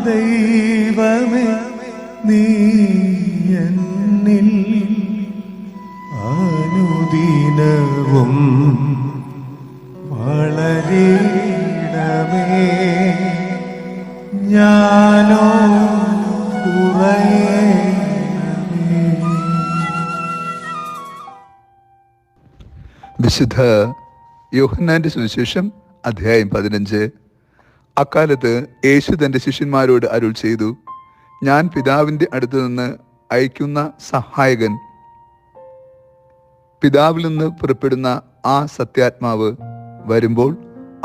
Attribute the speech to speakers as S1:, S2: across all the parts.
S1: ദൈവമേ നീ എന്നിൽ അനുദിനവും വളരണമേ, ഞാനോ കുറയണമേ.
S2: വിശുദ്ധ യോഹന്നാന്റെ സുവിശേഷം അധ്യായം 15. അക്കാലത്ത് യേശു തന്റെ ശിഷ്യന്മാരോട് അരുൾ ചെയ്തു, ഞാൻ പിതാവിന്റെ അടുത്ത് നിന്ന് അയക്കുന്ന സഹായകൻ, പിതാവിൽ നിന്ന് പുറപ്പെടുന്ന ആ സത്യാത്മാവ് വരുമ്പോൾ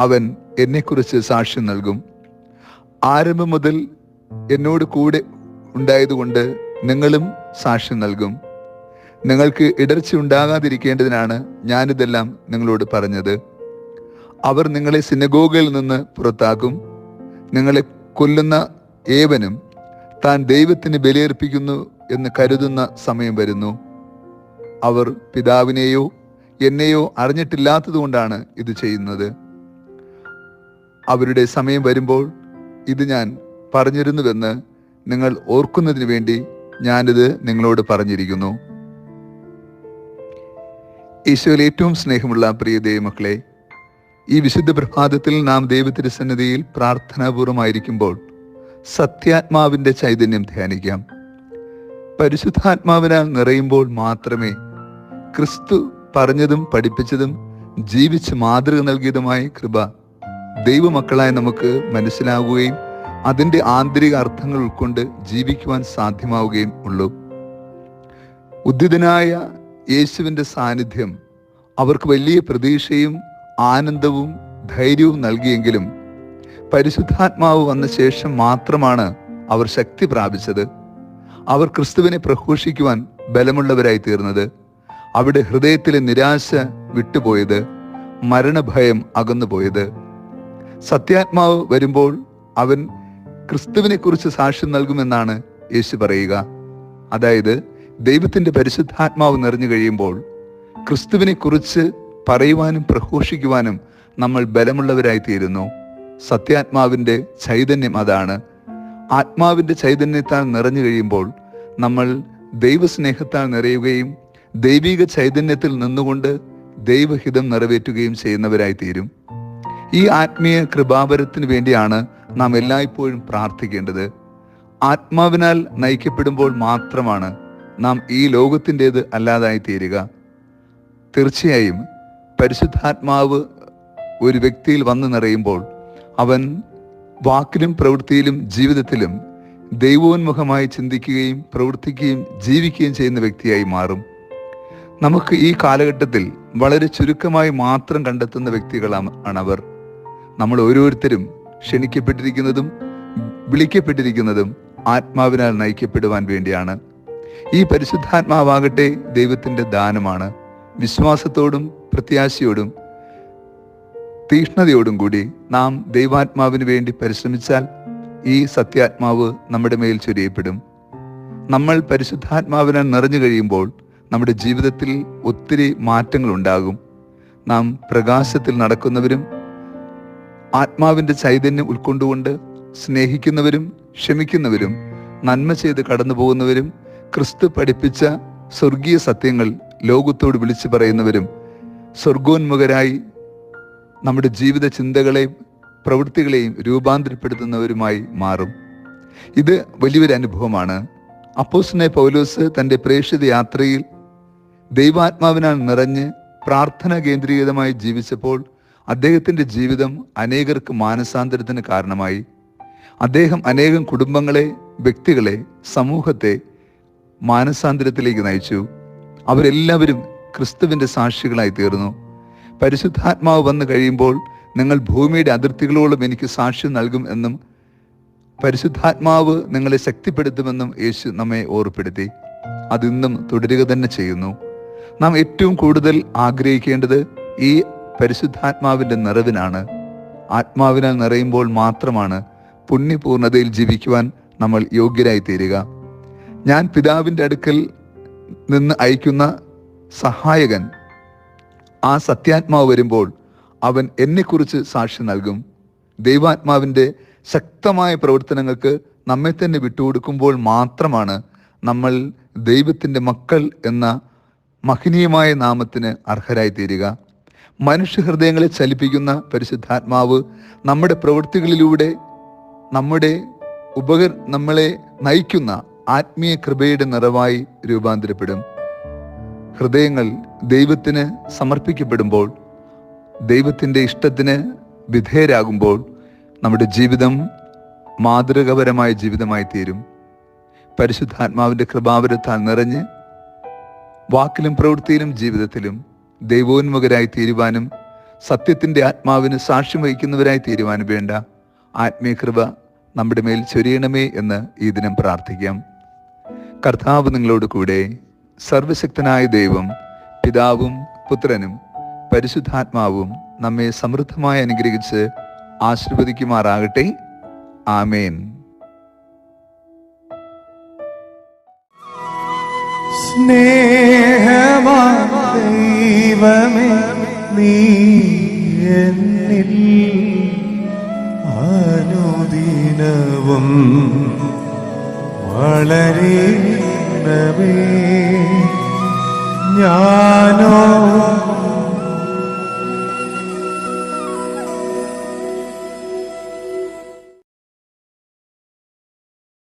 S2: അവൻ എന്നെക്കുറിച്ച് സാക്ഷ്യം നൽകും. ആരംഭം മുതൽ എന്നോട് കൂടെ ഉണ്ടായതുകൊണ്ട് നിങ്ങളും സാക്ഷ്യം നൽകും. നിങ്ങൾക്ക് ഇടർച്ച ഉണ്ടാകാതിരിക്കേണ്ടതിനാണ് ഞാനിതെല്ലാം നിങ്ങളോട് പറഞ്ഞത്. അവർ നിങ്ങളെ സിനഗോഗിൽ നിന്ന് പുറത്താക്കും. നിങ്ങളെ കൊല്ലുന്ന ഏവനും താൻ ദൈവത്തിന് ബലിയർപ്പിക്കുന്നു എന്ന് കരുതുന്ന സമയം വരുന്നു. അവർ പിതാവിനെയോ എന്നെയോ അറിഞ്ഞിട്ടില്ലാത്തതുകൊണ്ടാണ് ഇത് ചെയ്യുന്നത്. അവരുടെ സമയം വരുമ്പോൾ ഇത് ഞാൻ പറഞ്ഞിരുന്നുവെന്ന് നിങ്ങൾ ഓർക്കുന്നതിന് വേണ്ടി ഞാനിത് നിങ്ങളോട് പറഞ്ഞിരിക്കുന്നു. ഈശോയിൽ ഏറ്റവും സ്നേഹമുള്ള പ്രിയ ദൈവമക്കളെ, ഈ വിശുദ്ധ പ്രഭാതത്തിൽ നാം ദൈവത്തിന്റെ സന്നിധിയിൽ പ്രാർത്ഥനാപൂർവമായിരിക്കുമ്പോൾ സത്യാത്മാവിന്റെ ചൈതന്യം ധ്യാനിക്കാം. പരിശുദ്ധാത്മാവിനാൽ നിറയുമ്പോൾ മാത്രമേ ക്രിസ്തു പറഞ്ഞതും പഠിപ്പിച്ചതും ജീവിച്ച് മാതൃക നൽകിയതുമായ കൃപ ദൈവമക്കളായി നമുക്ക് മനസ്സിലാവുകയും അതിൻ്റെ ആന്തരിക അർത്ഥങ്ങൾ ഉൾക്കൊണ്ട് ജീവിക്കുവാൻ സാധ്യമാവുകയും ഉള്ളൂ. ഉദ്ധിതനായ യേശുവിൻ്റെ സാന്നിധ്യം അവർക്ക് വലിയ പ്രതീക്ഷയും ആനന്ദവും ധൈര്യവും നൽകിയെങ്കിലും പരിശുദ്ധാത്മാവ് വന്ന ശേഷം മാത്രമാണ് അവർ ശക്തി പ്രാപിച്ചത്. അവർ ക്രിസ്തുവിനെ പ്രഘോഷിക്കുവാൻ ബലമുള്ളവരായി തീർന്നത്. അവിടെ ഹൃദയത്തിലെ നിരാശ വിട്ടുപോയത്, മരണഭയം അകന്നുപോയത്. സത്യാത്മാവ് വരുമ്പോൾ അവൻ ക്രിസ്തുവിനെ കുറിച്ച് സാക്ഷ്യം നൽകുമെന്നാണ് യേശു പറയുക. അതായത് ദൈവത്തിന്റെ പരിശുദ്ധാത്മാവ് നിറഞ്ഞു കഴിയുമ്പോൾ ക്രിസ്തുവിനെ കുറിച്ച് പറയുവാനും പ്രഘോഷിക്കുവാനും നമ്മൾ ബലമുള്ളവരായി തീരുന്നു. സത്യാത്മാവിന്റെ ചൈതന്യം അതാണ്. ആത്മാവിന്റെ ചൈതന്യത്താൽ നിറഞ്ഞു കഴിയുമ്പോൾ നമ്മൾ ദൈവസ്നേഹത്താൽ നിറയുകയും ദൈവിക ചൈതന്യത്തിൽ നിന്നുകൊണ്ട് ദൈവഹിതം നിറവേറ്റുകയും ചെയ്യുന്നവരായി തീരും. ഈ ആത്മീയ കൃപാവരത്തിന് വേണ്ടിയാണ് നാം എല്ലായ്പ്പോഴും പ്രാർത്ഥിക്കേണ്ടത്. ആത്മാവിനാൽ നയിക്കപ്പെടുമ്പോൾ മാത്രമാണ് നാം ഈ ലോകത്തിൻ്റെത് അല്ലാതായി തീരുക. തീർച്ചയായും പരിശുദ്ധാത്മാവ് ഒരു വ്യക്തിയിൽ വന്നു നിറയുമ്പോൾ അവൻ വാക്കിലും പ്രവൃത്തിയിലും ജീവിതത്തിലും ദൈവോന്മുഖമായി ചിന്തിക്കുകയും പ്രവർത്തിക്കുകയും ജീവിക്കുകയും ചെയ്യുന്ന വ്യക്തിയായി മാറും. നമുക്ക് ഈ കാലഘട്ടത്തിൽ വളരെ ചുരുക്കമായി മാത്രം കണ്ടെത്തുന്ന വ്യക്തികളാണവർ. നമ്മൾ ഓരോരുത്തരും ക്ഷണിക്കപ്പെട്ടിരിക്കുന്നതും വിളിക്കപ്പെട്ടിരിക്കുന്നതും ആത്മാവിനാൽ നയിക്കപ്പെടുവാൻ വേണ്ടിയാണ്. ഈ പരിശുദ്ധാത്മാവാകട്ടെ ദൈവത്തിൻ്റെ ദാനമാണ്. വിശ്വാസത്തോടും പ്രത്യാശയോടും തീഷ്ണതയോടും കൂടി നാം ദൈവാത്മാവിന് വേണ്ടി പരിശ്രമിച്ചാൽ ഈ സത്യാത്മാവ് നമ്മുടെ മേൽ ചൊരിയപ്പെടും. നമ്മൾ പരിശുദ്ധാത്മാവിനാൽ നിറഞ്ഞു കഴിയുമ്പോൾ നമ്മുടെ ജീവിതത്തിൽ ഒത്തിരി മാറ്റങ്ങൾ ഉണ്ടാകും. നാം പ്രകാശത്തിൽ നടക്കുന്നവരും ആത്മാവിൻ്റെ ചൈതന്യം ഉൾക്കൊണ്ടുകൊണ്ട് സ്നേഹിക്കുന്നവരും ക്ഷമിക്കുന്നവരും നന്മ ചെയ്ത് കടന്നു പോകുന്നവരും ക്രിസ്തു പഠിപ്പിച്ച സ്വർഗീയ സത്യങ്ങൾ ലോകത്തോട് വിളിച്ചു പറയുന്നവരും സ്വർഗോന്മുഖരായി നമ്മുടെ ജീവിത ചിന്തകളെയും പ്രവൃത്തികളെയും രൂപാന്തരപ്പെടുത്തുന്നവരുമായി മാറും. ഇത് വലിയൊരു അനുഭവമാണ്. അപ്പോസ്തലനായ പൗലോസ് തൻ്റെ പ്രേക്ഷിത യാത്രയിൽ ദൈവാത്മാവിനാൽ നിറഞ്ഞ് പ്രാർത്ഥന കേന്ദ്രീകൃതമായി ജീവിച്ചപ്പോൾ അദ്ദേഹത്തിൻ്റെ ജീവിതം അനേകർക്ക് മാനസാന്തരത്തിന് കാരണമായി. അദ്ദേഹം അനേകം കുടുംബങ്ങളെ, വ്യക്തികളെ, സമൂഹത്തെ മാനസാന്തരത്തിലേക്ക് നയിച്ചു. അവരെല്ലാവരും ക്രിസ്തുവിൻ്റെ സാക്ഷികളായി തീർന്നു. പരിശുദ്ധാത്മാവ് വന്നു കഴിയുമ്പോൾ നിങ്ങൾ ഭൂമിയുടെ അതിർത്തികളോളം എനിക്ക് സാക്ഷ്യം നൽകും എന്നും പരിശുദ്ധാത്മാവ് നിങ്ങളെ ശക്തിപ്പെടുത്തുമെന്നും യേശു നമ്മെ ഓർപ്പെടുത്തി. അതിന്നും തുടരുക തന്നെ ചെയ്യുന്നു. നാം ഏറ്റവും കൂടുതൽ ആഗ്രഹിക്കേണ്ടത് ഈ പരിശുദ്ധാത്മാവിൻ്റെ നിറവിനാണ്. ആത്മാവിനാൽ നിറയുമ്പോൾ മാത്രമാണ് പുണ്യപൂർണതയിൽ ജീവിക്കുവാൻ നമ്മൾ യോഗ്യരായി തീരുക. ഞാൻ പിതാവിൻ്റെ അടുക്കൽ നിന്ന് അയക്കുന്ന സഹായകൻ, ആ സത്യാത്മാവ് വരുമ്പോൾ അവൻ എന്നെക്കുറിച്ച് സാക്ഷ്യം നൽകും. ദൈവാത്മാവിൻ്റെ ശക്തമായ പ്രവർത്തനങ്ങൾക്ക് നമ്മെ തന്നെ വിട്ടുകൊടുക്കുമ്പോൾ മാത്രമാണ് നമ്മൾ ദൈവത്തിൻ്റെ മക്കൾ എന്ന മഹനീയമായ നാമത്തിന് അർഹരായി തീരുക. മനുഷ്യഹൃദയങ്ങളെ ചലിപ്പിക്കുന്ന പരിശുദ്ധാത്മാവ് നമ്മുടെ പ്രവൃത്തികളിലൂടെ നമ്മളെ നയിക്കുന്ന ആത്മീയ കൃപയുടെ നിറവായി രൂപാന്തരപ്പെടും. ഹൃദയങ്ങൾ ദൈവത്തിന് സമർപ്പിക്കപ്പെടുമ്പോൾ, ദൈവത്തിൻ്റെ ഇഷ്ടത്തിന് വിധേയരാകുമ്പോൾ നമ്മുടെ ജീവിതം മാതൃകപരമായ ജീവിതമായി തീരും. പരിശുദ്ധാത്മാവിൻ്റെ കൃപാവരത്താൽ നിറഞ്ഞ് വാക്കിലും പ്രവൃത്തിയിലും ജീവിതത്തിലും ദൈവോന്മുഖരായി തീരുവാനും സത്യത്തിൻ്റെ ആത്മാവിന് സാക്ഷ്യം വഹിക്കുന്നവരായി തീരുവാനും വേണ്ട ആത്മീയ കൃപ നമ്മുടെ മേൽ ചൊരിയണമേ എന്ന് ഈ ദിനം പ്രാർത്ഥിക്കാം. കർത്താവ് നിങ്ങളോട് കൂടെ. സർവശക്തനായ ദൈവം, പിതാവും പുത്രനും പരിശുദ്ധാത്മാവും നമ്മെ സമൃദ്ധമായി അനുഗ്രഹിച്ച് ആശീർവദിക്കുമാറാകട്ടെ. ആമേൻ.
S1: ദൈവമേ, നീ എന്നിൽ അനുദിനവും വളരണമേ. ഞാനോ